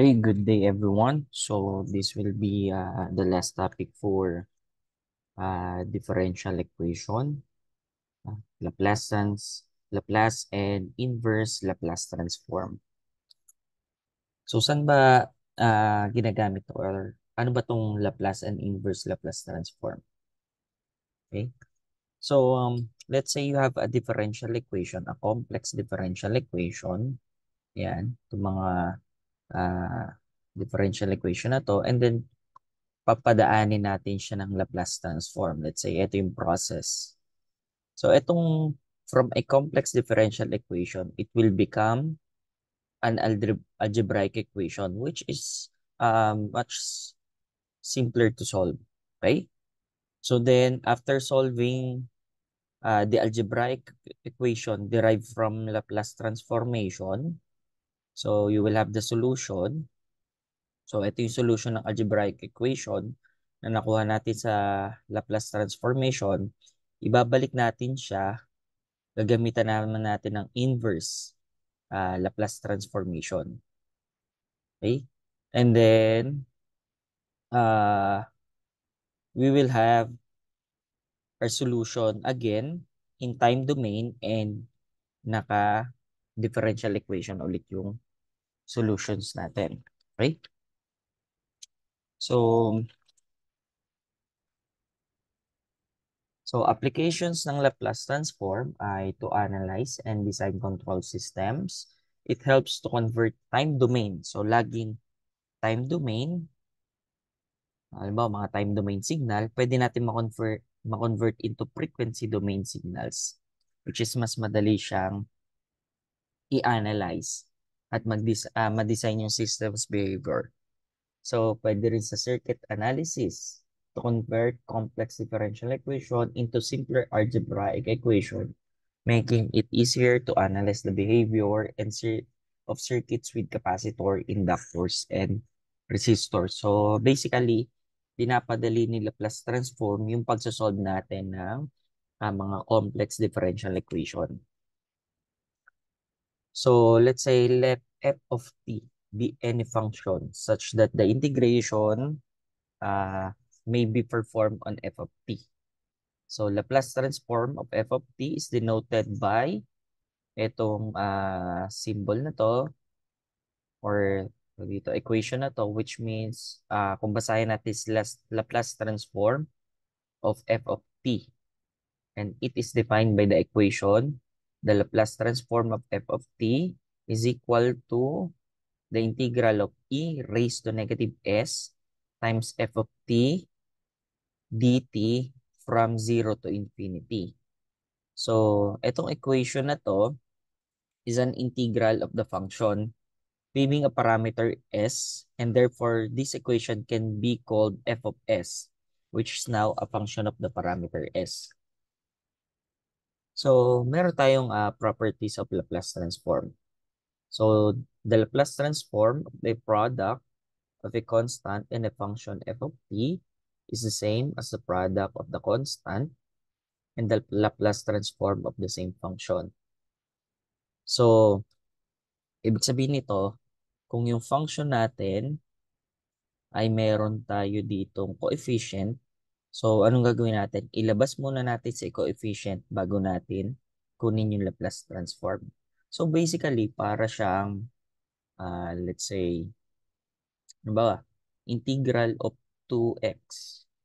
Hey, good day everyone. So this will be the last topic for differential equation, Laplace and inverse Laplace transform. So saan ba ginagamit to, or ano ba tong Laplace and inverse Laplace transform? Okay. So let's say you have a differential equation, a complex differential equation. Yan, itong mga uh, differential equation na to, and then papadaanin natin siya ng Laplace transform. Let's say, ito yung process. So, itong from a complex differential equation, it will become an algebraic equation, which is much simpler to solve. Okay? So then, after solving the algebraic equation derived from Laplace transformation, so you will have the solution. So, ito yung solution ng algebraic equation na nakuha natin sa Laplace transformation. Ibabalik natin siya, gagamitan naman natin ng inverse Laplace transformation. Okay? And then, uh, we will have our solution again in time domain and naka-differential equation ulit yung solutions natin. Okay? So, applications ng Laplace transform ay to analyze and design control systems. It helps to convert time domain. So, laging time domain, halimbawa mga time domain signal, pwede natin ma-convert into frequency domain signals, which is mas madali siyang i-analyze at ma-design yung system's behavior. So, pwede rin sa circuit analysis to convert complex differential equation into simpler algebraic equation, making it easier to analyze the behavior of circuits with capacitor, inductors, and resistors. So, basically, pinapadali ni Laplace transform yung pagsasolve natin ng mga complex differential equation. So, let's say let f of t be any function such that the integration may be performed on f of t. So, Laplace transform of f of t is denoted by itong symbol na to or dito equation na to, which means kung basahin natin is Laplace transform of f of t, and it is defined by the equation the Laplace transform of f of t is equal to the integral of e raised to negative s times f of t dt from 0 to infinity. So, itong equation na to is an integral of the function giving a parameter s, and therefore this equation can be called f of s, which is now a function of the parameter s. So, meron tayong properties of Laplace transform. So, the Laplace transform of the product of a constant and a function f of t is the same as the product of the constant and the Laplace transform of the same function. So, ibig sabihin nito, kung yung function natin ay meron tayo ditong coefficient, so anong gagawin natin? Ilabas muna natin si coefficient bago natin kunin yung Laplace transform. So, basically, para siyang, let's say, ano ba? Integral of 2x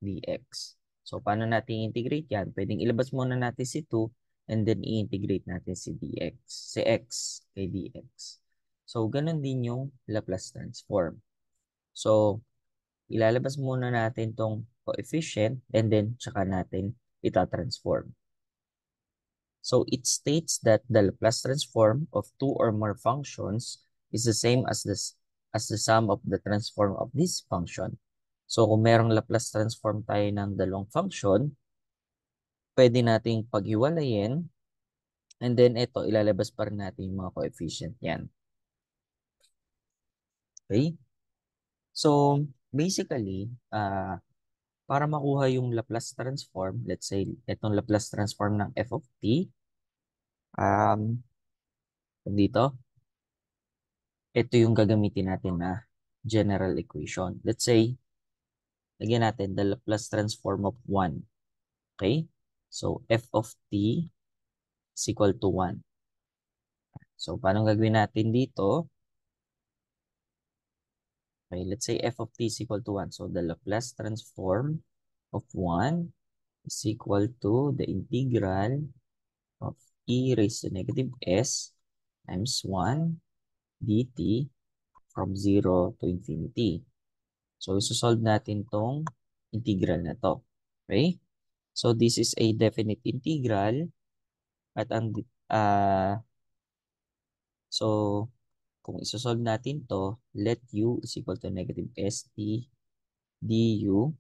dx. So, paano natin integrate yan? Pwedeng ilabas muna natin si 2 and then i-integrate natin si dx, si x kay dx. So, ganun din yung Laplace transform. So, ilalabas muna natin tong coefficient and then tsaka natin ita-transform. So, it states that the Laplace transform of two or more functions is the same as the sum of the transform of this function. So, kung merong Laplace transform tayo ng dalawang function, pwede nating paghiwalayin and then ito, ilalabas pa rin natin yung mga coefficient yan. Okay? So, basically, para makuha yung Laplace transform, let's say, itong Laplace transform ng f of t, dito, ito yung gagamitin natin na general equation. Let's say, lagyan natin the Laplace transform of 1. Okay? So, f of t is equal to 1. So, paano gagawin natin dito? Okay, let's say f of t is equal to 1. So, the Laplace transform of 1 is equal to the integral of e raised to negative s times 1 dt from 0 to infinity. So, isosolve natin tong integral na to. Okay? So, this is a definite integral at ang so, kung isosolve natin to, let u is equal to negative st du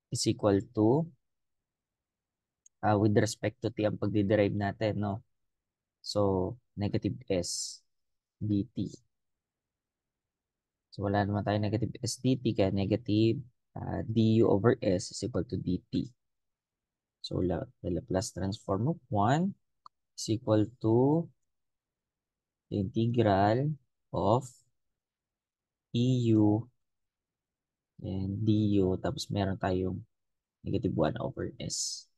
is equal to, with respect to t ang pagdiderive natin, no? So, negative s dt. So, wala naman tayo negative s dt, kaya negative du over s is equal to dt. So, the Laplace transform of 1 is equal to the integral of eu and du, tapos meron tayong negative 1 over s.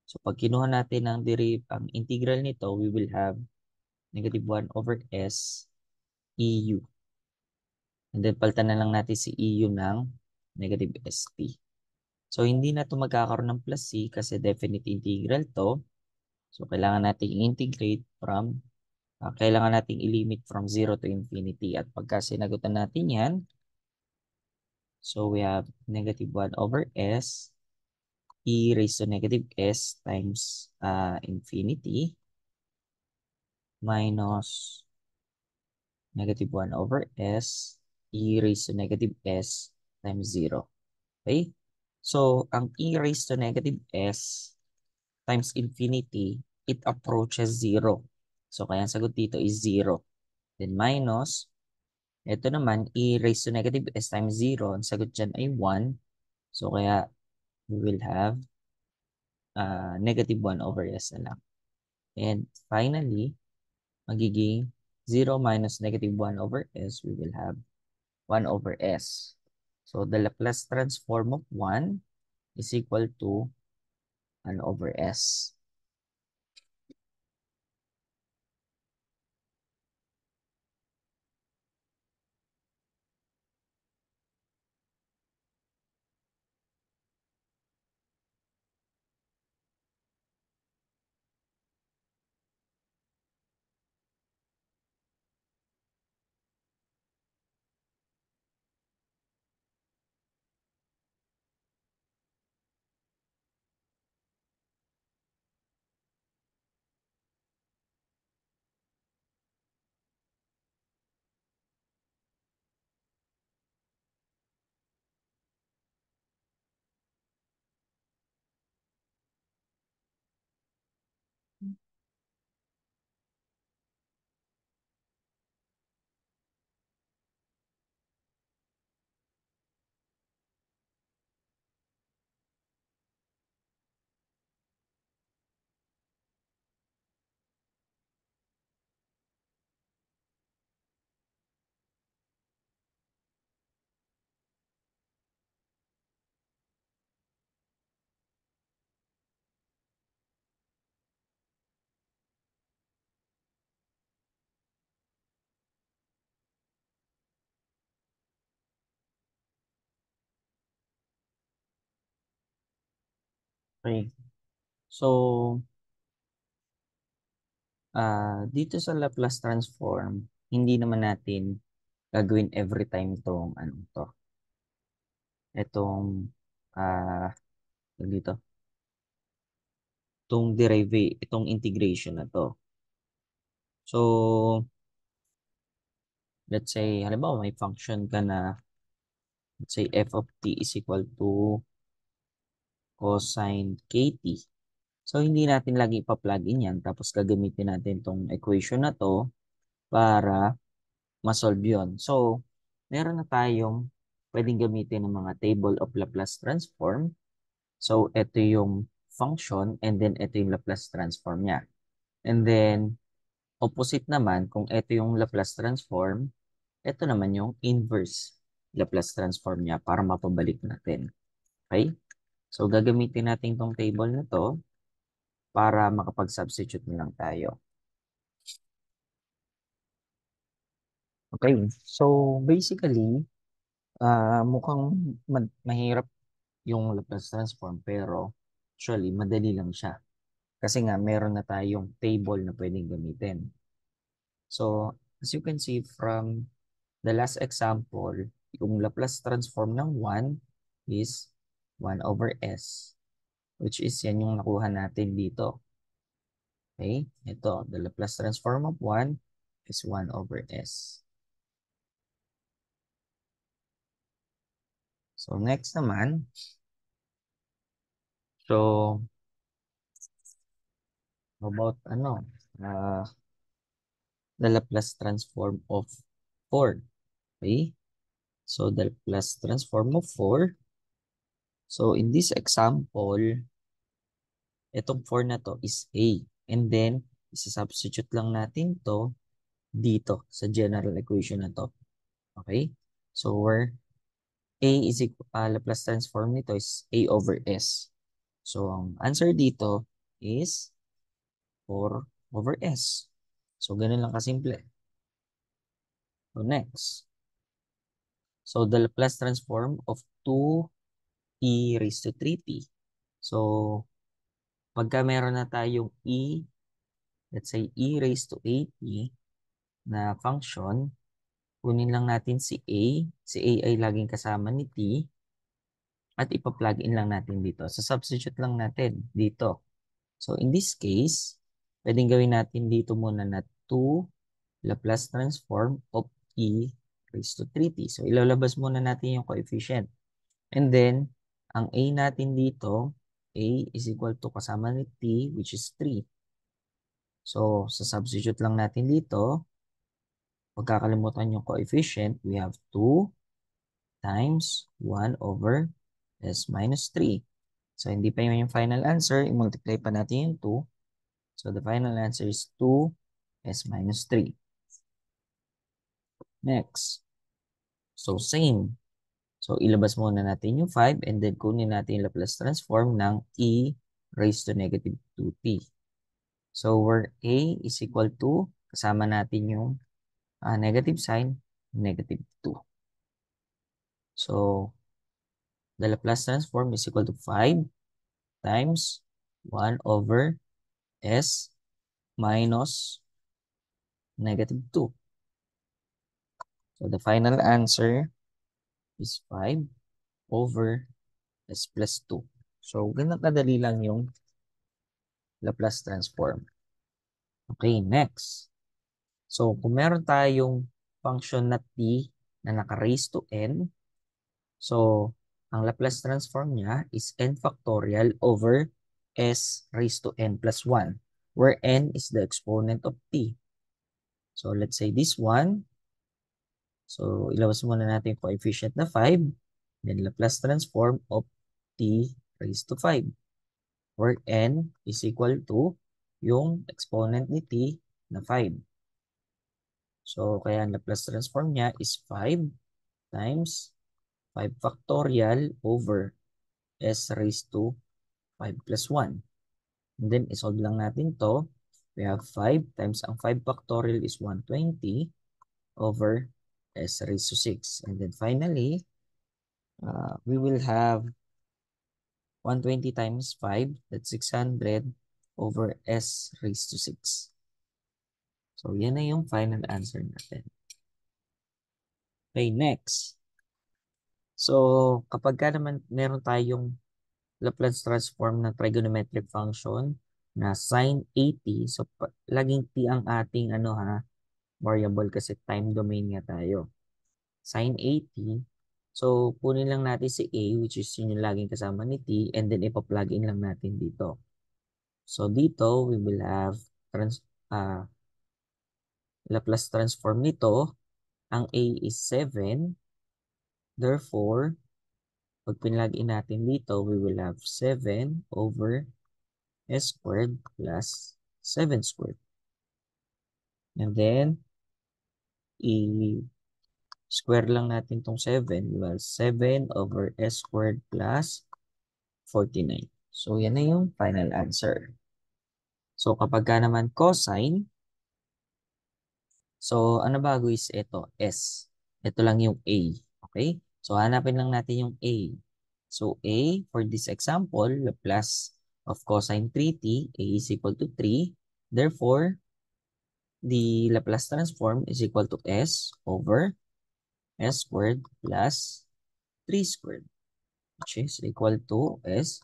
So, pag kinuha natin ang integral nito, we will have negative 1 over s eu. And then, palitan na lang natin si eu ng negative st. So, hindi na ito magkakaroon ng plus c kasi definite integral to. So, kailangan natin integrate from, kailangan natin i-limit from 0 to infinity. At pagka sinagutan natin yan, so we have negative 1 over s e raised to negative s times infinity minus negative 1 over s e raised to negative s times 0. Okay? So, ang e raised to negative s times infinity, it approaches 0. So, kaya ang sagot dito is 0. Then minus, ito naman, e raised to negative s times 0. Ang sagot dyan ay 1. So, kaya we will have negative 1 over s na lang. And finally, magiging 0 minus negative 1 over s, we will have 1 over s. So, the Laplace transform of 1 is equal to 1 over s. Okay. So, dito sa Laplace transform, hindi naman natin gagawin every time itong, dito, itong integration na to. So, let's say, halimbawa may function ka na, let's say f of t is equal to cosine kt. So, hindi natin lagi pa-plug in yan. Tapos, gagamitin natin itong equation na to para ma-solve yun. So, meron na tayong pwedeng gamitin ng mga table of Laplace transform. So, ito yung function and then ito yung Laplace transform niya. And then, opposite naman, kung ito yung Laplace transform, ito naman yung inverse Laplace transform niya para mapabalik natin. Okay? So, gagamitin natin tong table na to para makapag-substitute na lang tayo. Okay, so basically, mukhang mahirap yung Laplace transform pero actually madali lang siya. Kasi nga meron na tayong table na pwedeng gamitin. So, as you can see from the last example, yung Laplace transform ng 1 is 1 over s, which is yan yung nakuha natin dito. Okay, ito, the Laplace transform of 1 is 1 over s. So, next naman, so, about the Laplace transform of 4. Okay, so the Laplace transform of 4. So, in this example, itong 4 na to is A. And then, isa-substitute lang natin to dito sa general equation na to. Okay? So, where A is Laplace transform nito is A over S. So, ang answer dito is 4 over S. So, ganun lang kasimple. So, next. So, the Laplace transform of 2e raised to 3t. So, pagka meron na tayong e, let's say e raised to 8t na function, kunin lang natin si A. Si A ay laging kasama ni T. At ipa-plug in lang natin dito. So, substitute lang natin dito. So, in this case, pwedeng gawin natin dito muna na 2 Laplace transform of E raised to 3t. So, ilalabas muna natin yung coefficient. And then, ang A natin dito, A is equal to kasama ni T, which is 3. So, sa substitute lang natin dito, huwag kakalimutan yung coefficient, we have 2 times 1 over s minus 3. So, hindi pa yun yung final answer. I-multiply pa natin yung 2. So, the final answer is 2s minus 3. Next. So, same. So, ilabas muna natin yung 5 and then kunin natin yung Laplace transform ng e raised to negative 2t. So, where a is equal to, kasama natin yung negative sign, negative 2. So, the Laplace transform is equal to 5 times 1 over s minus negative 2. So, the final answer is 5 over s plus 2. So, ganun kadali lang yung Laplace transform. Okay, next. So, kung meron tayong function na t na naka-raise to n, so, ang Laplace transform niya is n factorial over s raised to n plus 1, where n is the exponent of t. So, let's say this one. So, ilabas muna natin yung coefficient na 5. Then, Laplace transform of t raised to 5. Where n is equal to yung exponent ni t na 5. So, kaya ang Laplace transform niya is 5 times 5 factorial over s raised to 5 plus 1. And then, isolve lang natin to. We have 5 times ang 5 factorial is 120 over s raised to 6. And then finally, we will have 120 times 5, that's 600 over s raised to 6. So, yan na yung final answer natin. Okay, next. So, kapag ka naman meron tayong Laplace transform ng trigonometric function na sine 80, so laging t ang ating variable kasi time domain nga tayo. Sine 80, so kunin lang natin si a, which is yun yung laging kasama ni t, and then ipa-plug in lang natin dito. So dito, we will have Laplace transform nito. Ang a is 7. Therefore, pag pinlog in natin dito, we will have 7 over s squared plus 7 squared. And then, Square lang natin tong 7. Well, 7 over s squared plus 49. So, yan na yung final answer. So, kapag ka naman cosine, so, ano bago is ito? S. Ito lang yung A. Okay? So, hanapin lang natin yung A. So, A, for this example, Laplace of cosine 3t, A is equal to 3. Therefore, the Laplace transform is equal to S over S squared plus 3 squared, which is equal to S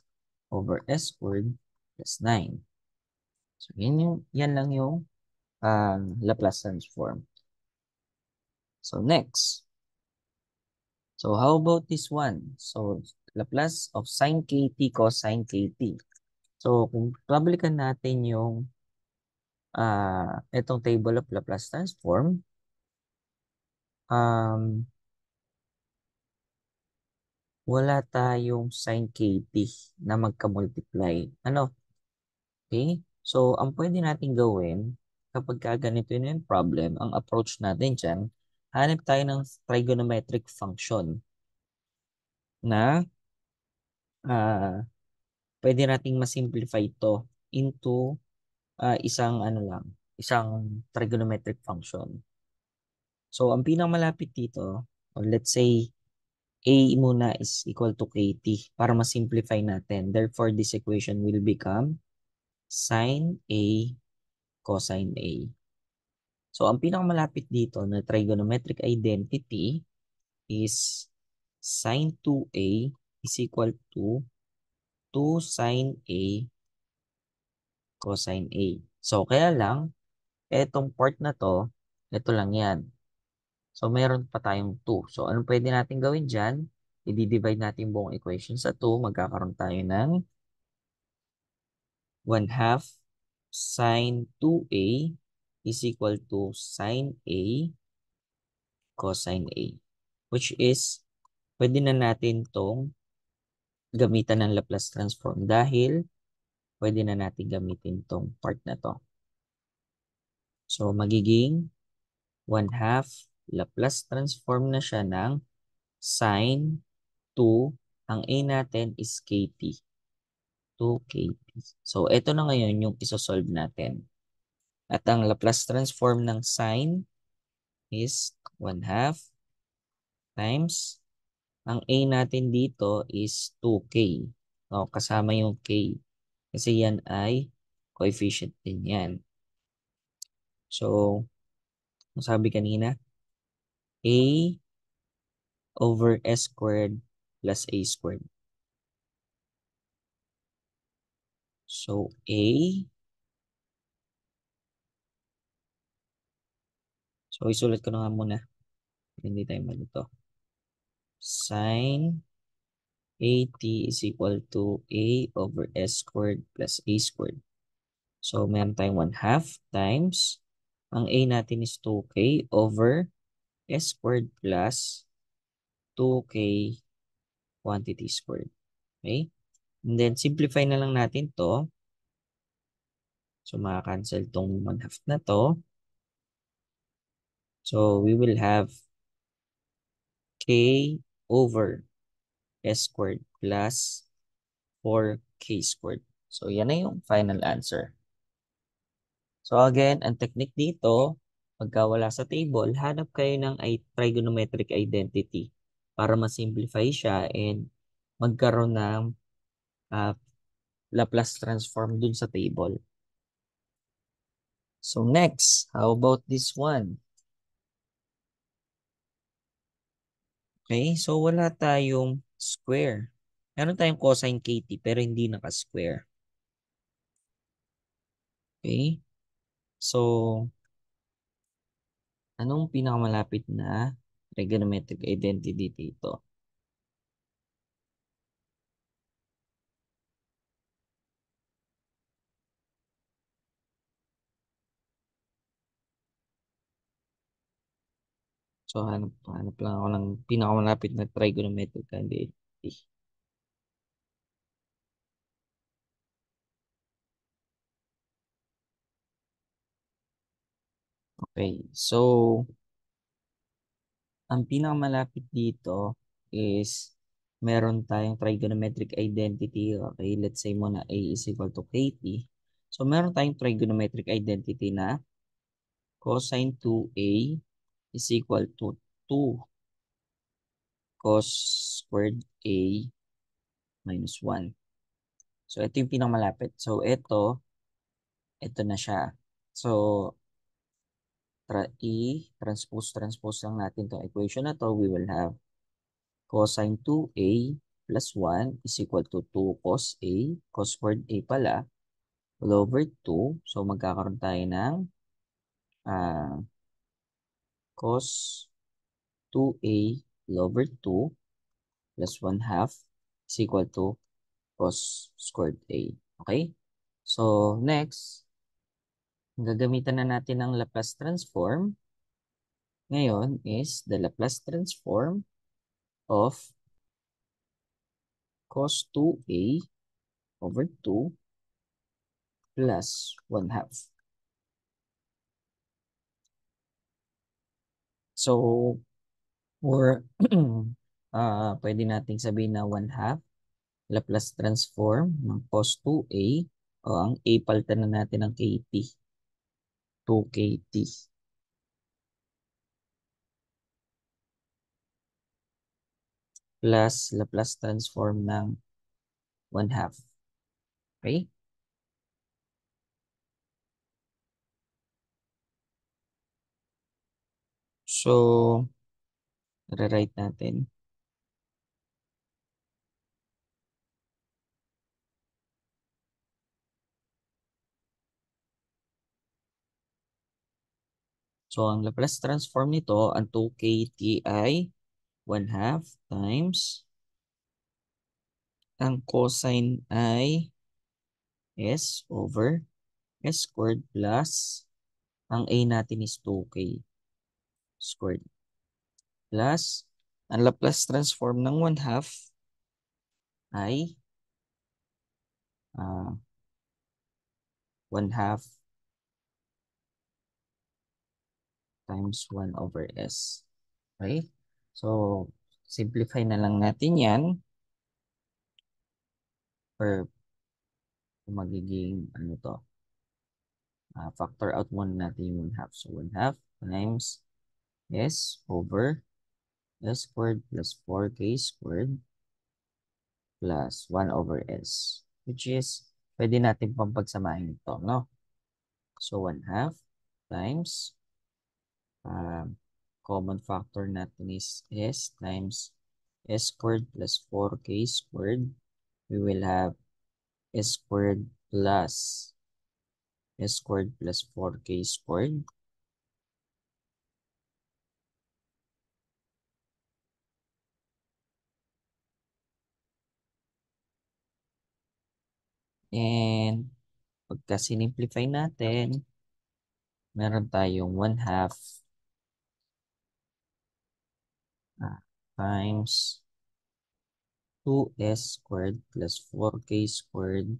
over S squared plus 9. So, yan lang yung Laplace transform. So, next. So, how about this one? So, Laplace of sine kt cosine kt. So, kung pabalikan natin yung itong table of Laplace transform, wala tayong sine kt na magka-multiply. Ano? Okay? So, ang pwede natin gawin, kapag ganito yun yung problem, ang approach natin dyan, hanap tayo ng trigonometric function na pwede nating masimplify ito into isang ano lang, isang trigonometric function. So, ang pinakamalapit dito, or let's say, A muna is equal to kt para ma-simplify natin. Therefore, this equation will become sine A cosine A. So, ang pinakamalapit dito na trigonometric identity is sine 2A is equal to 2 sine A cosine A. So, kaya lang, etong part na to, ito lang yan. So, meron pa tayong 2. So, anong pwede natin gawin dyan? I-divide natin buong equation sa 2. Magkakaroon tayo ng 1/2 sine 2A is equal to sine A cosine A. Which is, pwede na natin tong gamitan ng Laplace transform dahil pwede na natin gamitin tong part na to. So, magiging 1/2 Laplace transform na siya ng sine 2. Ang A natin is kt. 2kt. So, ito na ngayon yung isosolve natin. At ang Laplace transform ng sine is 1/2 times. Ang A natin dito is 2k. O, kasama yung k. Kasi yan ay coefficient din yan. So, sabi kanina, A over S squared plus A squared. So, so isulat ko na nga muna. Hindi tayo malito. Sin AT is equal to A over S squared plus A squared. So, meron tayong 1/2 times. Ang A natin is 2k over S squared plus 2k quantity squared. Okay? And then, simplify na lang natin to. So, makakancel tong 1/2 na to. So, we will have k over S squared plus 4k squared. So, yan na yung final answer. So, again, ang technique dito, pagka wala sa table, hanap kayo ng trigonometric identity para ma-simplify siya and magkaroon ng uh, Laplace transform dun sa table. So, next, how about this one? Okay, so wala tayong square. Meron tayong cosine kt pero hindi naka-square. Okay, so anong pinakamalapit na trigonometric identity dito? So, hanap lang ako ng pinakamalapit na trigonometric identity. Okay, so Ang pinakamalapit dito is meron tayong trigonometric identity. Okay, let's say muna A is equal to KT. So, meron tayong trigonometric identity na cosine 2A is equal to 2 cos squared A minus 1. So, ito yung pinakamalapit. So, ito na siya. So, transpose lang natin itong equation na to. We will have cosine 2A plus 1 is equal to 2 cos A. Cos squared A pala. All over 2. So, magkakaroon tayo ng ah, cos 2A all over 2 plus 1 half is equal to cos squared A. Okay? So, next, gagamitan na natin ang Laplace transform. Ngayon is the Laplace transform of cos 2A over 2 plus 1 half. So, or pwede nating sabihin na 1 half Laplace transform ng cos 2A o ang A palitan na natin ng KT. 2KT plus Laplace transform ng 1 half. Okay? So, rewrite natin. So, ang Laplace transform nito, ang 2KT ay 1 half times ang cosine ay S over S squared plus ang A natin is 2K squared plus ang Laplace transform ng 1 half ay 1 half times 1 over S. Okay? So, simplify na lang natin yan or magiging ano to, factor out muna natin yung 1 half. So, 1 half times S over S squared plus 4K squared plus 1 over S. Which is, pwede natin pampagsamahin ito, no? So, 1 half times, common factor natin is S times S squared plus 4K squared. We will have S squared plus S squared plus 4K squared. And pagka sinimplify natin, meron tayong 1 half times 2S squared plus 4K squared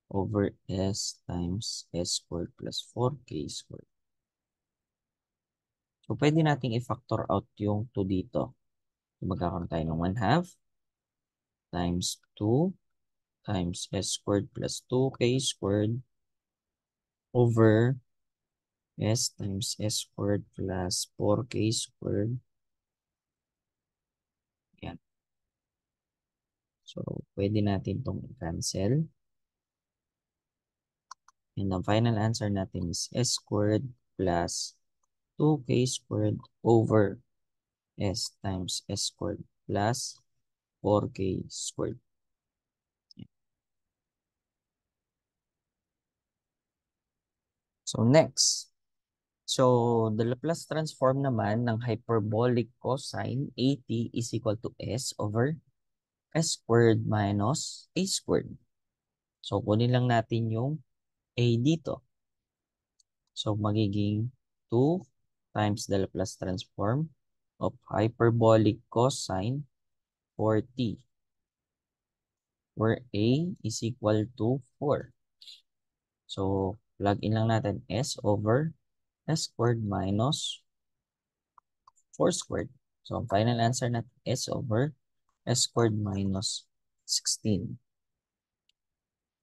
over S times S squared plus 4K squared. So, pwede nating i-factor out yung 2 dito. So, magkakaroon tayo ng 1 half times 2 times S squared plus 2K squared over S times S squared plus 4K squared. Yan. So, pwede natin itong i-cancel. And ang final answer natin is S squared plus 2K squared over S times S squared plus 4K squared. So, next. So, the Laplace transform naman ng hyperbolic cosine 80 is equal to S over S squared minus A squared. So, kunin lang natin yung A dito. So, magiging 2 times the Laplace transform of hyperbolic cosine 40, where A is equal to 4. So, plug in lang natin S over S squared minus 4 squared. So, ang final answer natin is over s squared minus 16.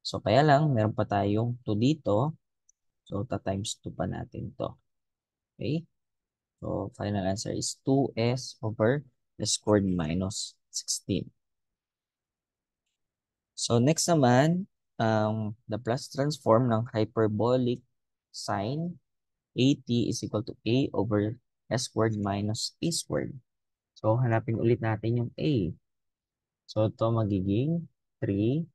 So, kaya lang, meron pa tayong 2 dito. So, ta-times 2 pa natin to. Okay? So, final answer is 2s over s squared minus 16. So, next naman, the plus transform ng hyperbolic sine 80 is equal to a over s squared minus a squared. So, hanapin ulit natin yung a. So, ito magiging 3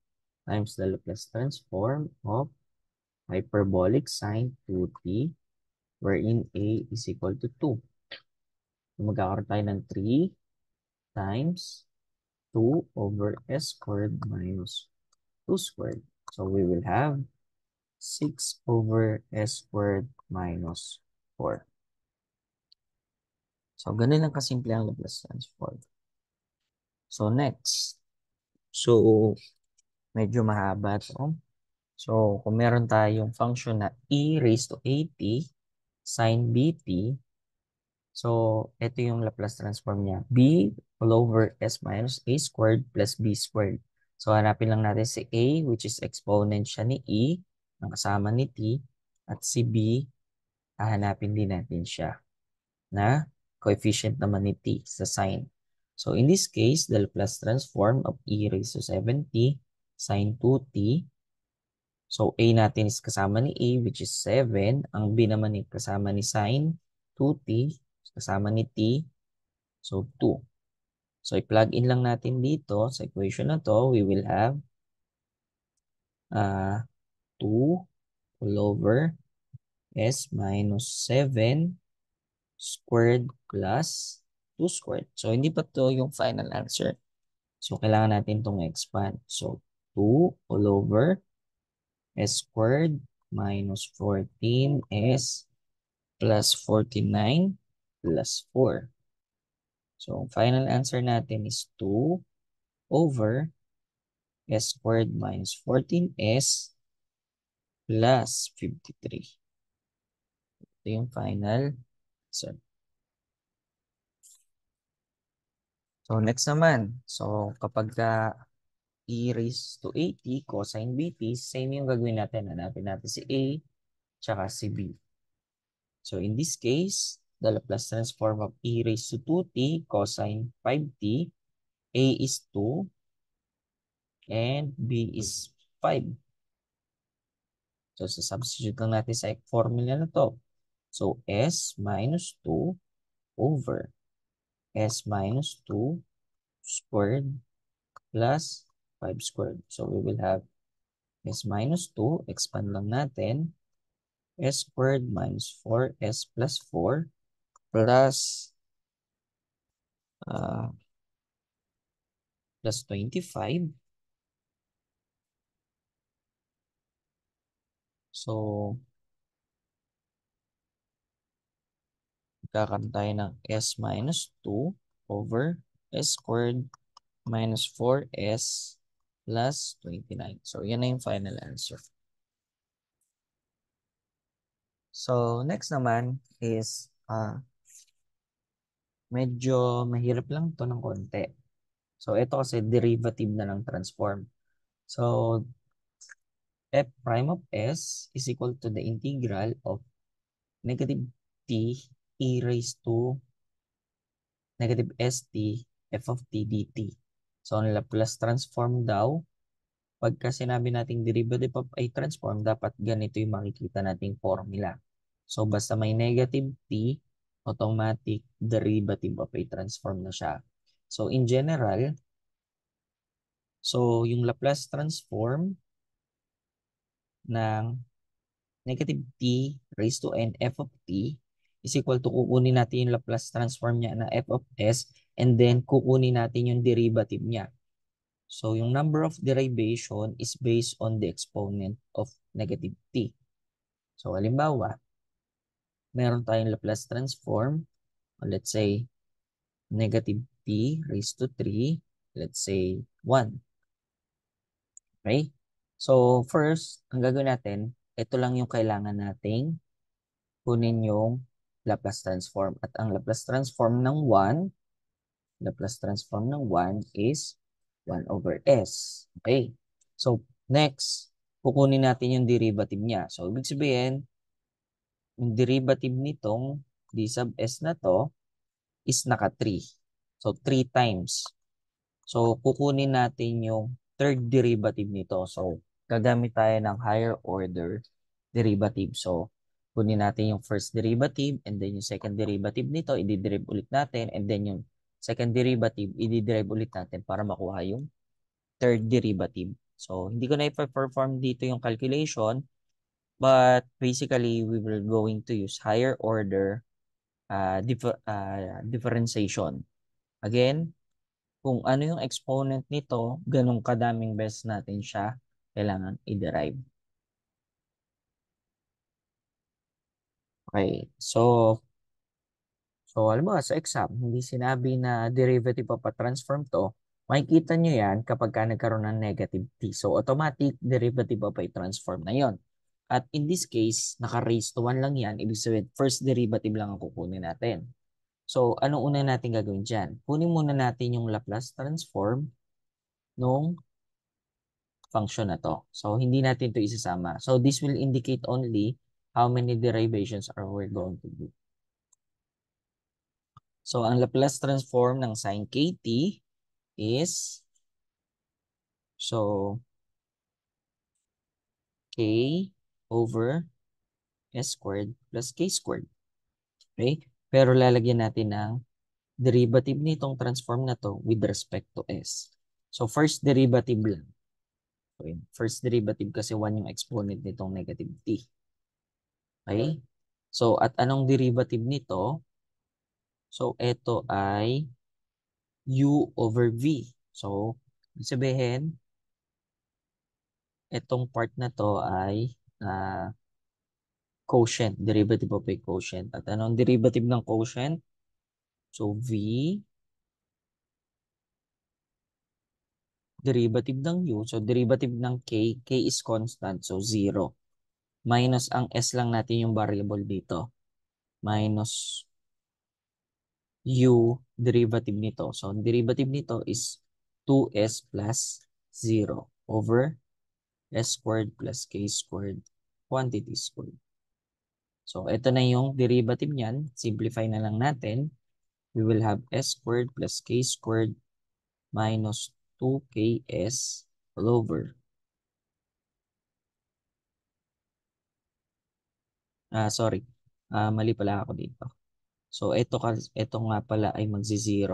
times the Laplace transform of hyperbolic sine 2t wherein a is equal to 2. So, magkakaroon tayo ng 3 times 2 over s squared minus 2 squared. So, we will have 6 over s squared minus 4. So, ganun lang kasimple ang Laplace transform. So, next. So, medyo mahaba ito. So, kung meron tayong function na e raised to 80 sin bt, so, ito yung Laplace transform niya. B all over s minus a squared plus b squared. So, hanapin lang natin si a, which is exponent siya ni e, ang kasama ni t, at si b, hahanapin din natin siya na coefficient naman ni t sa sine. So, in this case, the Laplace transform of e raised to 7t sin 2t. So, a natin is kasama ni a, which is 7. Ang b naman is kasama ni sin 2t, kasama ni t. So, 2. So, i-plug in lang natin dito sa equation na to. We will have 2 all over s minus 7 squared plus 2 squared. So, hindi pa to yung final answer. So, kailangan natin itong expand. So, 2 all over s squared minus 14s plus 49 plus 4. So, final answer natin is 2 over s squared minus 14s plus 53. Ito yung final answer. So, next naman. So, kapag e raised to 80 cosine bt, same yung gagawin natin. Hanapin natin si a tsaka si b. So, in this case, the Laplace transform of e raised to 2t cosine 5t, a is 2 and b is 5. So, substitute lang natin sa formula na to. So, s minus 2 over s minus 2 squared plus 5 squared. So, we will have s minus 2, expand lang natin, s squared minus 4s plus 4 plus plus 25. So, kakaroon tayo ng s minus 2 over s squared minus 4s plus 29. So, yan na yung final answer. So, next naman is medyo mahirap lang to ng konti. So, ito kasi derivative na ng transform. So, f prime of s is equal to the integral of negative t e raised to negative st f of t dt. So, ang Laplace transform daw, pagka sinabi nating derivative of a transform, dapat ganito yung makikita nating formula. So, basta may negative t, automatic derivative of a transform na siya. So, in general, so yung Laplace transform ng negative t raised to n f of t is equal to kukunin natin yung Laplace transform niya na f of s and then kukunin natin yung derivative niya. So, yung number of derivation is based on the exponent of negative t. So, halimbawa, meron tayong Laplace transform, let's say, negative t raised to 3, let's say, 1. Okay? So, first, ang gagawin natin, ito lang yung kailangan nating kunin yung Laplace transform. At ang Laplace transform ng 1 Laplace transform ng 1 is 1 over s. Okay. So, next, kukunin natin yung derivative niya. So, ibig sabihin, yung derivative nitong d sub s na to is naka 3. So, 3 times. So, kukunin natin yung third derivative nito. So, gagamit tayo ng higher order derivative. So, kunin natin yung first derivative and then yung second derivative nito, i-derive ulit natin and then yung second derivative, i-derive ulit natin para makuha yung third derivative. So, hindi ko na i-perform dito yung calculation, but basically, we will going to use higher order differentiation. Again, kung ano yung exponent nito, ganun kadaming beses natin siya kailangan i-derive. Okay, so alam mo, sa exam, hindi sinabi na derivative of a transform to. Makikita nyo yan kapag ka nagkaroon ng negative t. So, automatic derivative of a transform na yon. At in this case, naka-raise to 1 lang yan. Ibig sabihin, first derivative lang ang kukunin natin. So, anong una natin gagawin dyan? Kunin muna natin yung Laplace transform nung function na to. So, hindi natin to isasama. So, this will indicate only how many derivations are we going to do. So, ang Laplace transform ng sin kt is, so, k over s squared plus k squared. Okay? Pero lalagyan natin ng derivative nitong transform na to with respect to s. So, first derivative lang. Okay? First derivative kasi 1 yung exponent nitong negative t. Okay? So, at anong derivative nito? So, ito ay u over v. So, sabihin, itong part na to ay quotient, derivative of a quotient. At anong derivative ng quotient? So, v, derivative ng u. So, derivative ng k is constant. So, 0. Minus ang s lang natin yung variable dito. Minus u, derivative nito. So, derivative nito is 2s plus 0 over s squared plus k squared quantity squared. So, ito na yung derivative niyan. Simplify na lang natin. We will have s squared plus k squared minus 2ks all over. Sorry. Mali pala ako dito. So, ito nga pala ay magzi-0.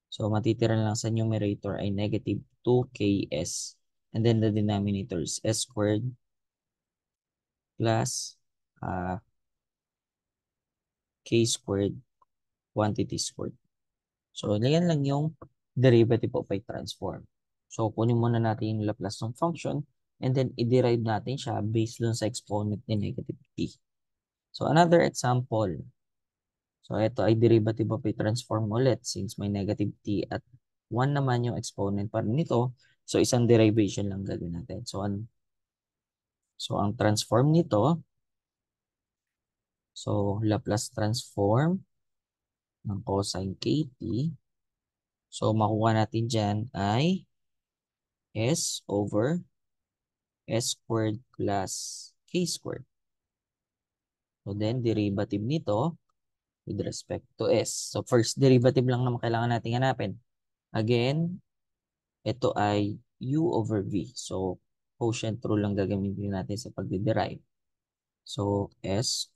So, matitira na lang sa numerator ay negative 2ks. And then the denominator is s squared plus k squared quantity squared. So, yan lang yung derivative of a transform. So, kunin muna natin yung Laplace ng function and then i-derive natin siya based dun sa exponent ni negative t. So, another example. So, ito ay derivative of a transform ulit since may negative t at 1 naman yung exponent pa rin nito. So, isang derivation lang gagawin natin. So, ang transform nito, so, Laplace transform ng cosine kt. So, makuha natin dyan ay s over s squared plus k squared. So, then, derivative nito with respect to s. So, first derivative lang naman kailangan natin hanapin. Again, ito ay u over v. So, quotient rule lang gagamitin natin sa pag-derive. So, s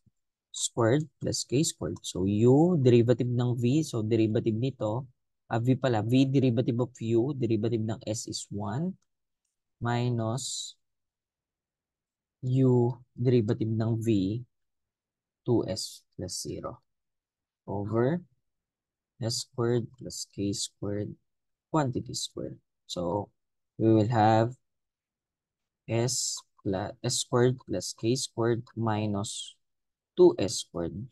squared plus k squared. So, u, derivative ng v. So, derivative nito, v pala, v derivative of u, derivative ng s is 1 minus u derivative ng v 2s plus 0 over s squared plus k squared quantity squared. So, we will have s squared plus k squared minus 2s squared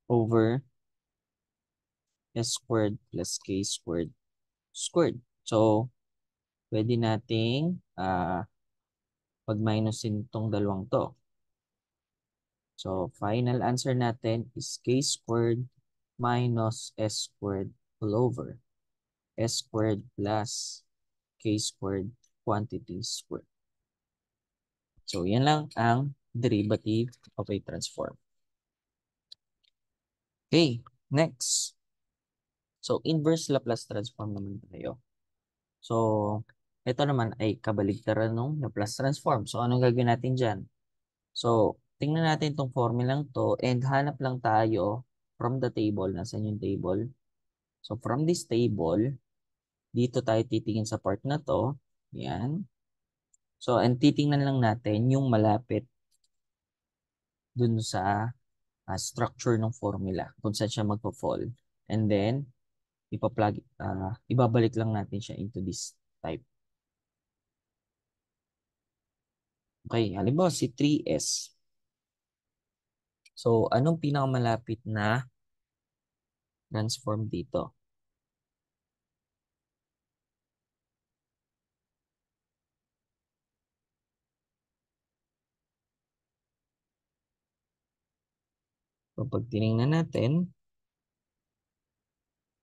over s squared plus k squared squared. So, pwede nating pag-minusin itong dalawang to. So, final answer natin is k squared minus s squared all over s squared plus k squared quantity squared. So, yan lang ang derivative of a transform. Okay, next. So, inverse Laplace transform naman tayo. So, ito naman ay kabaligtaran ng Laplace transform. So, anong gagawin natin dyan? So, tingnan natin itong formulang to and hanap lang tayo from the table. Nasaan yung table? So, from this table, dito tayo titingin sa part na to. Yan. So, and titingnan lang natin yung malapit dun sa structure ng formula kung saan siya magpo-fall. And then, ibabalik lang natin siya into this type. Okay, halimbawa si 3s. So, anong pinakamalapit na transform dito? So, pag tinignan natin,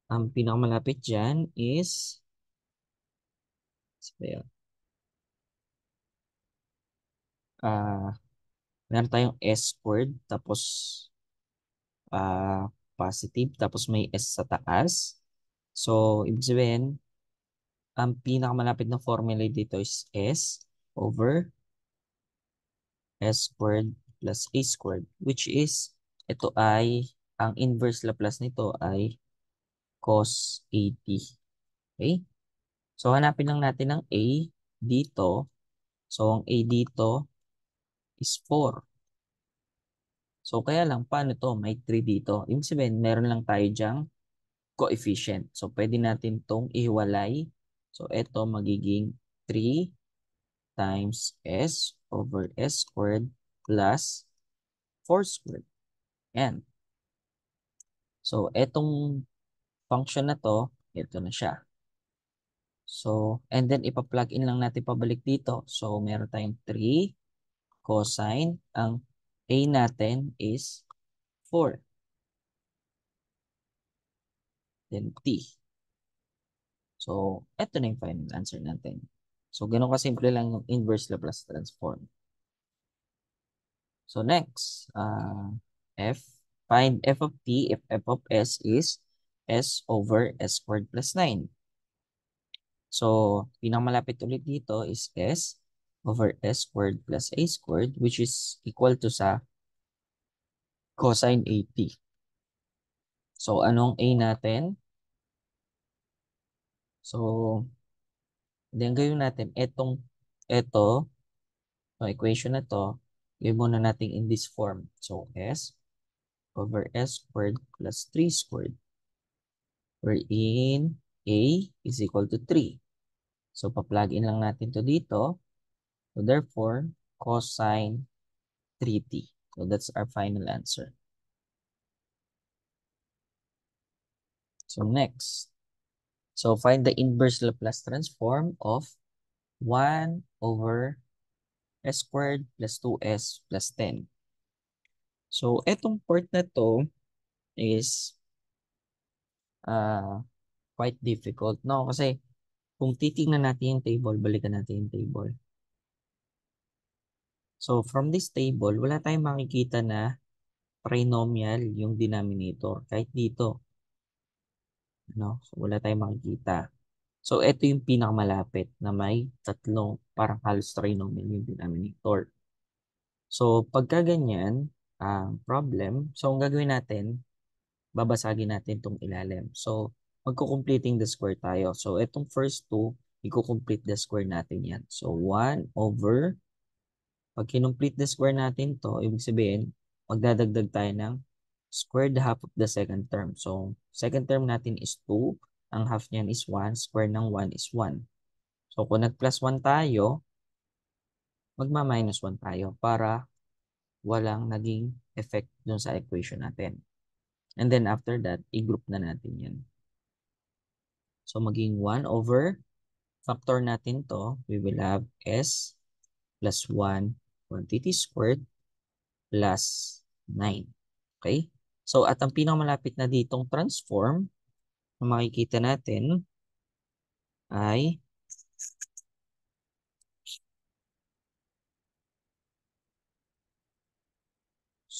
ang pinakamalapit dyan is, meron tayong s squared, tapos positive, tapos may s sa taas. So, ibig sabihin, ang pinakamalapit na formula dito is s over s squared plus a squared, which is, ito ay, ang inverse Laplace nito ay cos 80. Okay? So, hanapin lang natin ang a dito. So, ang a dito is 4. So, kaya lang, paano to? May 3 dito. Ibig sabihin, meron lang tayo dyang coefficient. So, pwede natin tong ihiwalay. So, ito magiging 3 times s over s squared plus 4 squared. Yan. So, etong function na to, ito na siya. So, and then ipa-plug in lang natin pabalik dito. So, meron tayong 3 cosine. Ang a natin is 4. Then t. So, eto na yung final answer natin. So, ganun kasimple lang yung inverse Laplace transform. So, next, f. Find f of t if f of s is s over s squared plus 9. So, pinakamalapit ulit dito is s over s squared plus a squared, which is equal to sa cosine 80. So, anong a natin? So, then gawin natin, ito, equation na to, gawin muna natin in this form. So, s over s squared plus 3 squared, wherein a is equal to 3. So, pa-plug in lang natin to dito. So, therefore, cosine 3t. So, that's our final answer. So, next. So, find the inverse Laplace transform of 1 over s squared plus 2s plus 10. So, etong part na to is quite difficult, no? Kasi kung titingnan natin yung table, balikan natin yung table. So, from this table, wala tayong makikita na trinomial yung denominator. Kahit dito, no? So, wala tayong makikita. So, ito yung pinakamalapit na may tatlong parang halos trinomial yung denominator. So, pagka ganyan, problem, so ang gagawin natin, babasagin natin itong ilalim. So, magko-completing the square tayo. So, itong first two, i-complete the square natin yan. So, 1 over, pag kinomplete the square natin to, ibig sabihin, magdadagdag tayo ng squared half of the second term. So, second term natin is 2. Ang half niyan is 1. Square ng 1 is 1. So, kung nag-plus 1 tayo, magma-minus 1 tayo para walang naging effect dun sa equation natin. And then after that, i-group na natin yan. So maging 1 over, factor natin to, we will have s plus 1 quantity squared plus 9. Okay? So, at ang pinakamalapit na ditong transform na makikita natin ay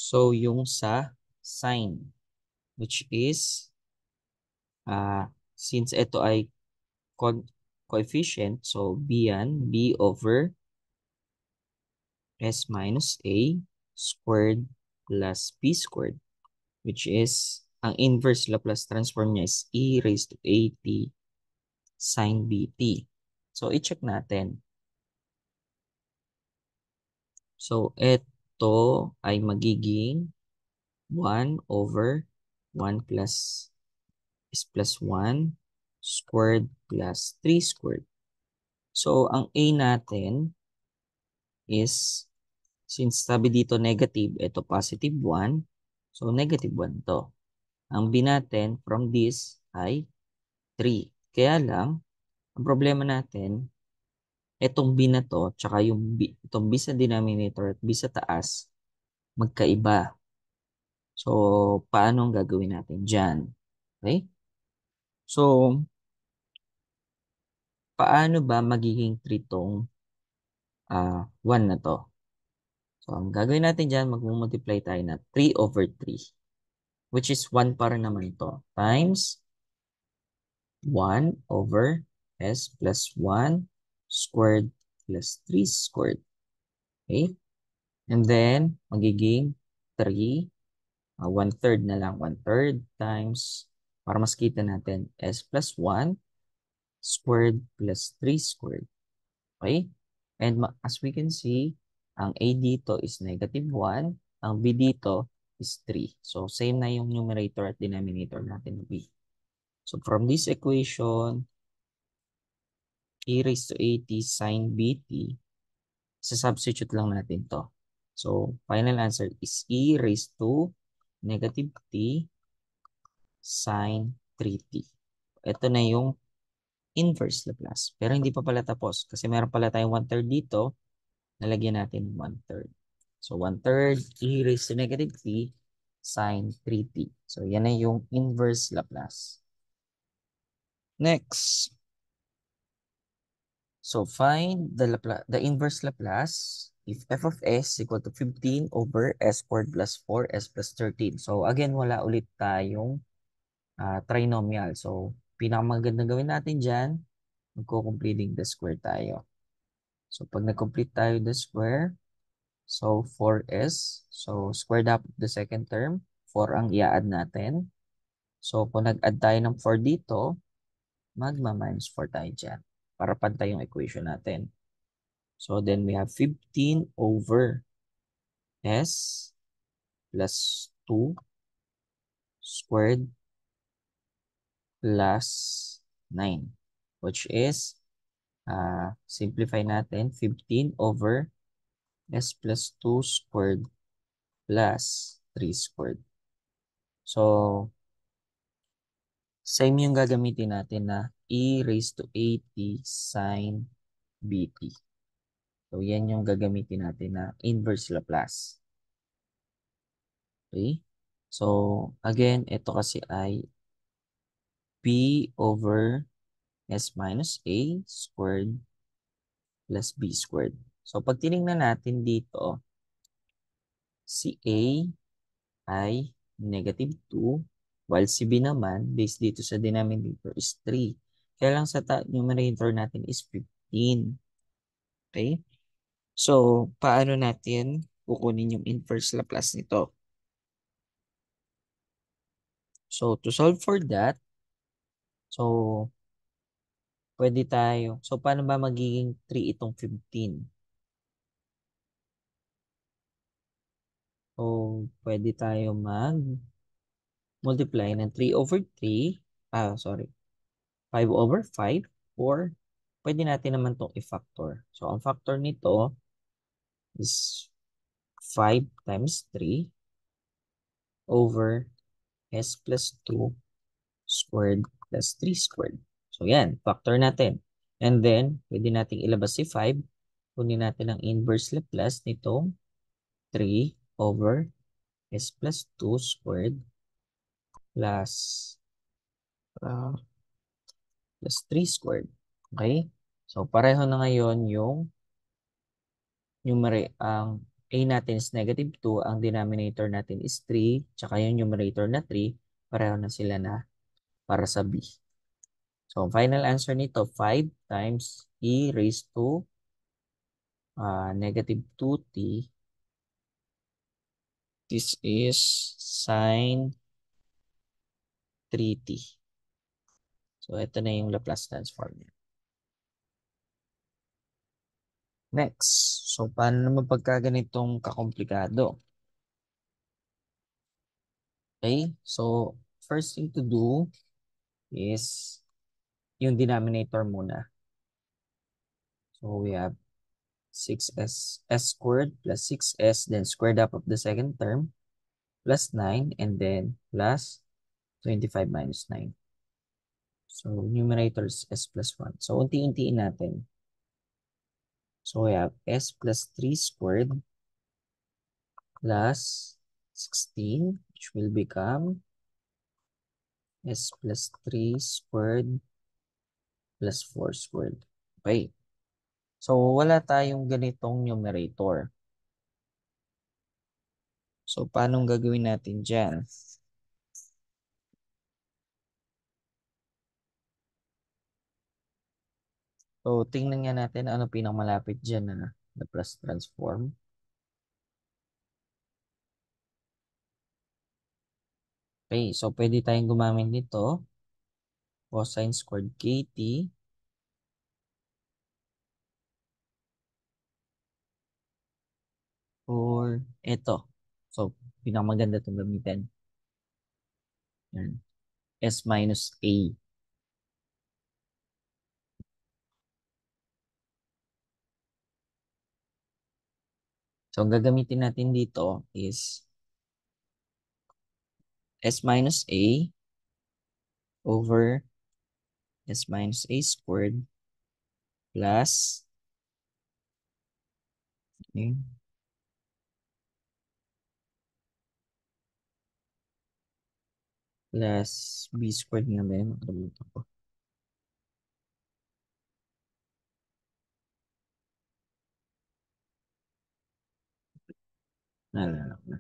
yung sa sine, which is since ito ay coefficient, so b yan, b over s minus a squared plus b squared, which is, ang inverse Laplace transform niya is e raised to at sine bt. So, i-check natin. So, ito ay magiging 1 over 1 plus is plus 1 squared plus 3 squared. So, ang a natin is, since sabi dito negative, ito positive 1. So, negative 1 to. Ang b natin from this ay 3. Kaya lang, ang problema natin, itong b na to, tsaka itong b sa denominator at b sa taas, magkaiba. So, paano ang gagawin natin dyan? Okay? So, paano ba magiging 3 tong 1 na to? So, ang gagawin natin dyan, mag-multiply tayo na 3 over 3, which is 1 para naman to, times 1 over s plus 1 squared plus 3 squared. Okay? And then, magiging 3, 1/3 na lang, 1/3 times, para mas kita natin, s plus 1 squared plus 3 squared. Okay? And as we can see, ang a dito is negative 1, ang b dito is 3. So, same na yung numerator at denominator natin ng b. So, from this equation, e raised to at sine bt, substitute lang natin to. So, final answer is e raised to negative t sine 3t. Ito na yung inverse Laplace. Pero hindi pa pala tapos kasi meron pala tayong 1/3 dito. Nalagyan natin 1/3. So, 1/3 e raised to negative t sine 3t. So, yan na yung inverse Laplace. Next. So, find the inverse Laplace if f of s equal to 15 over s squared plus 4s plus 13. So, again, wala ulit tayong trinomial. So, pinakamagandang gawin natin dyan, magko-completing the square tayo. So, pag nag-complete tayo the square, so 4s, so squared up the second term, 4 ang i-add natin. So, kung nag-add tayo ng 4 dito, magma-minus 4 tayo dyan para pantay yung equation natin. So, then we have 15 over s plus 2 squared plus 9, which is, simplify natin, 15 over s plus 2 squared plus 3 squared. So, same yung gagamitin natin na e raised to at sine bt. So, yan yung gagamitin natin na inverse Laplace. Okay? So, again, ito kasi ay b over s minus a squared plus b squared. So, pag tinignan natin dito, si a ay negative 2, while si b naman, based dito sa denominator, is 3. Kaya lang sa numerator natin is 15. Okay? So, paano natin kukunin yung inverse Laplace nito? So, to solve for that, so, pwede tayo. So, paano ba magiging 3 itong 15? So, pwede tayo multiply ng 3 over 3. 5 over 5. Or, pwede natin naman itong i-factor. So, ang factor nito is 5 times 3 over s plus 2 squared plus 3 squared. So, yan. Factor natin. And then, pwede natin ilabas si 5. Kunin natin ang inverse Laplace nitong 3 over s plus 2 squared plus uh, plus 3 squared. Okay? So, pareho na ngayon yung ang a natin is negative 2, ang denominator natin is 3, tsaka yung numerator na 3, pareho na sila na para sa b. So, final answer nito, 5 times e raised to negative 2t. This is sine 3t. So, ito na yung Laplace transform niya. Next. So, paano naman pagka ganitong kakomplikado? Okay? So, first thing to do is yung denominator muna. So, we have 6s squared plus 6s, then squared up of the second term, plus 9, and then plus 25 minus 9. So, numerator is s plus 1. So, unti-untiin natin. So, we have s plus 3 squared plus 16, which will become s plus 3 squared plus 4 squared. Okay. So, wala tayong ganitong numerator. So, paano gagawin natin dyan? So, tingnan nga natin ano pinakamalapit dyan na Laplace transform. Okay, so pwede tayong gumamit nito. Cosine squared kt or ito. So, pinakamaganda itong gamitin. Yan. S minus A. So, ang gagamitin natin dito is S minus A over S minus A squared plus okay, plus B squared nga ba yun? Nakalimutan ko. Naalala ko na.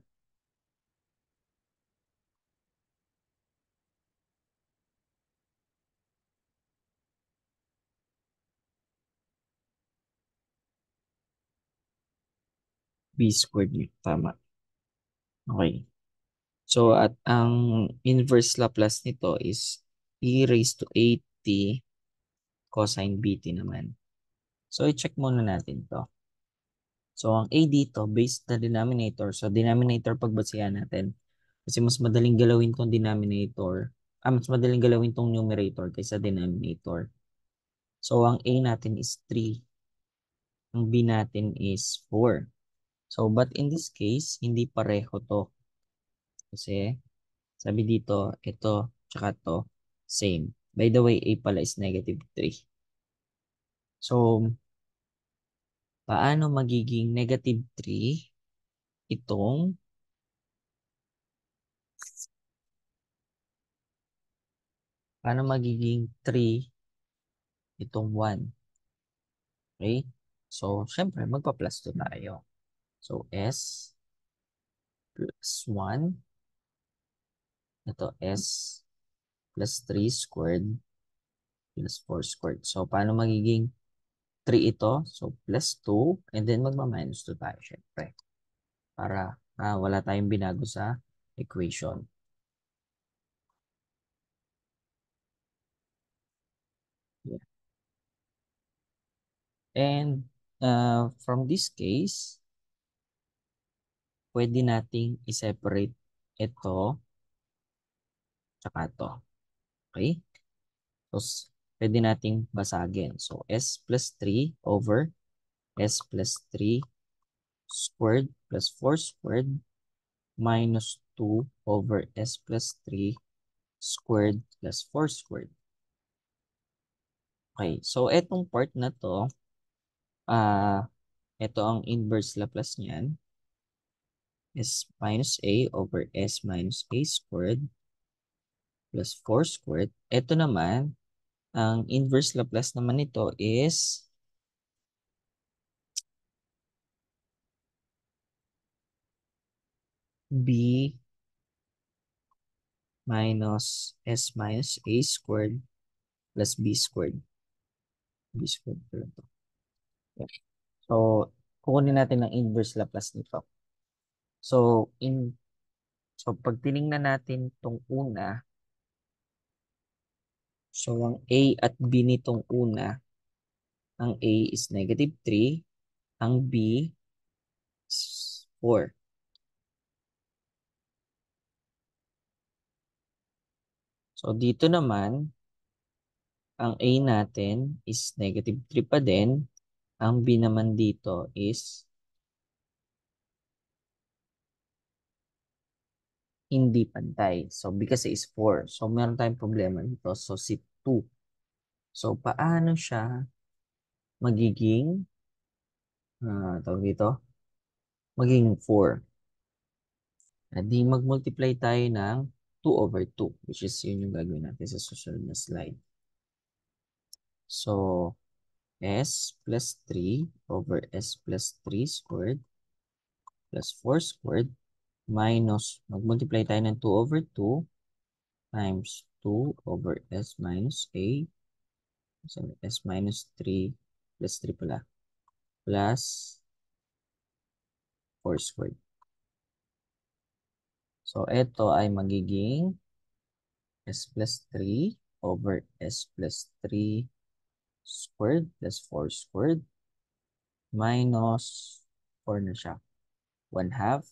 B squared yun. Tama. Okay. So, at ang inverse Laplace nito is e raised to 8t cosine bt naman. So, i-check muna natin to. So, ang a dito, based na denominator. So, denominator pagbasihan natin. Kasi mas madaling galawin tong denominator. Mas madaling galawin tong numerator kaysa denominator. So, ang a natin is 3. Ang b natin is 4. So, but in this case, hindi pareho to. Kasi, sabi dito, ito, tsaka to, same. By the way, a pala is negative 3. So, paano magiging negative 3 itong paano magiging 3 itong 1? Okay? So, syempre, magpa-plus 2 tayo. So, s plus 1. Ito, s plus 3 squared plus 4 squared. So, paano magiging 3 ito? So, plus 2. And then, magma-minus 2 tayo, syempre. Para wala tayong binago sa equation. Yeah. And from this case, pwede nating i-separate ito tsaka ito. Okay? So, pwede nating basagin. So, s plus 3 over s plus 3 squared plus 4 squared minus 2 over s plus 3 squared plus 4 squared. Okay, so etong part na to, ito ang inverse Laplace niyan, s minus a over s minus a squared plus 4 squared. Ito naman, ang inverse Laplace naman nito is b minus s minus a squared plus b squared. B squared pala to. Yeah. So, kukunin natin ang inverse Laplace nito. So, pag tiningnan natin itong una, so ang a at b nitong una, ang a is negative 3, ang b is 4. So, dito naman, ang a natin is negative 3 pa din. Ang b naman dito is hindi pantay. So, b kasi is 4. So, meron tayong problema dito. So, si 2. So, paano siya magiging, tawag dito, magiging 4? Di mag-multiply tayo ng 2 over 2, which is yun yung gagawin natin sa susunod na slide. So, s plus 3 over s plus 3 squared plus 4 squared minus, mag-multiply tayo ng 2 over 2 times 2 over s minus a, so s minus 3 plus 3 pala, plus 4 squared. So, ito ay magiging s plus 3 over s plus 3 squared plus 4 squared minus 4 na siya. 1/2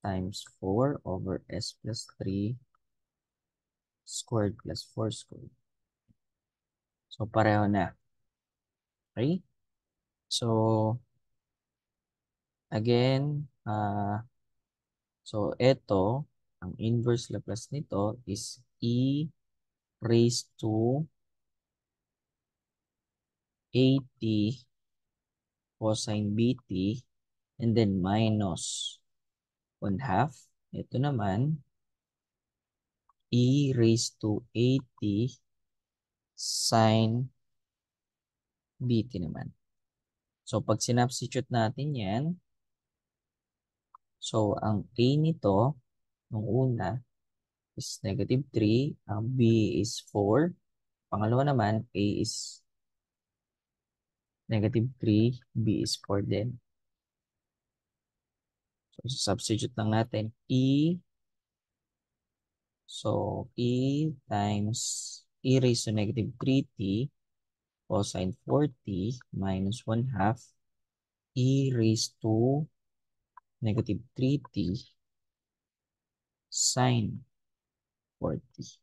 times 4 over s plus 3 squared plus 4 squared. So, pareho na. Okay? So, again, so ito, ang inverse Laplace nito is e raised to 80 cosine bt and then minus 1/2. Ito naman, e raised to 80 sine bt naman. So, pag sinubstitute natin yan, so ang a nito, nung una, is negative 3, ang b is 4, pangalawa naman, a is negative 3, b is 4 din. So, substitute lang natin so e times e raised to negative 3t cosine 4t minus 1/2 e raised to negative 3t sine 4t.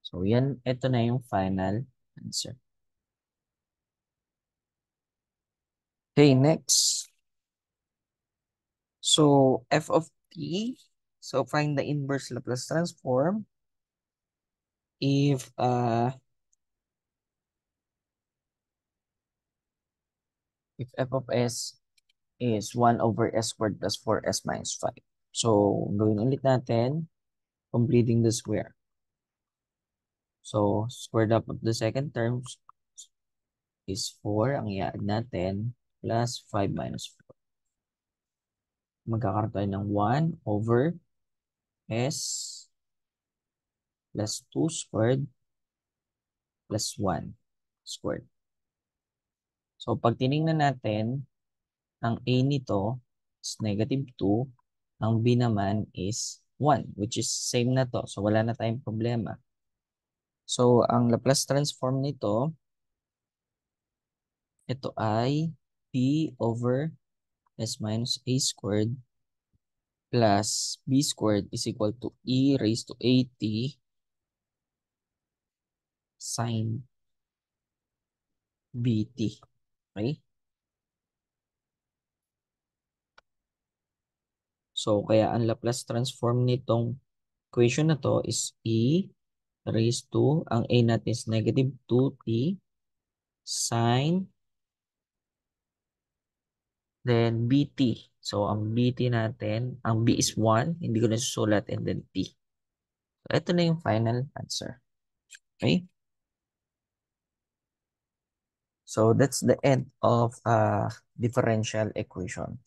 So, yan, ito na yung final answer. Okay, next. So, f of t. So, find the inverse Laplace transform if f of s is 1 over s squared plus 4s minus 5. So, gawin ulit natin, completing the square. So, squared up of the second term is 4. Ang i-add natin, plus 5 minus 4. Magkakaroon tayo ng 1 over s plus 2 squared plus 1 squared. So, pag tinignan natin, ang a nito is negative 2. Ang b naman is 1, which is same na to. So, wala na tayong problema. So, ang Laplace transform nito, ito ay p over s minus a squared plus b squared is equal to e raised to 80 sine bt. Okay? So, kaya ang Laplace transform nitong equation na to is e raised to, ang a natin is negative 2t sine, then bt. So, ang bt natin, ang b is 1, hindi ko na susulat, and then t. Ito na yung final answer. Okay? So that's the end of differential equation.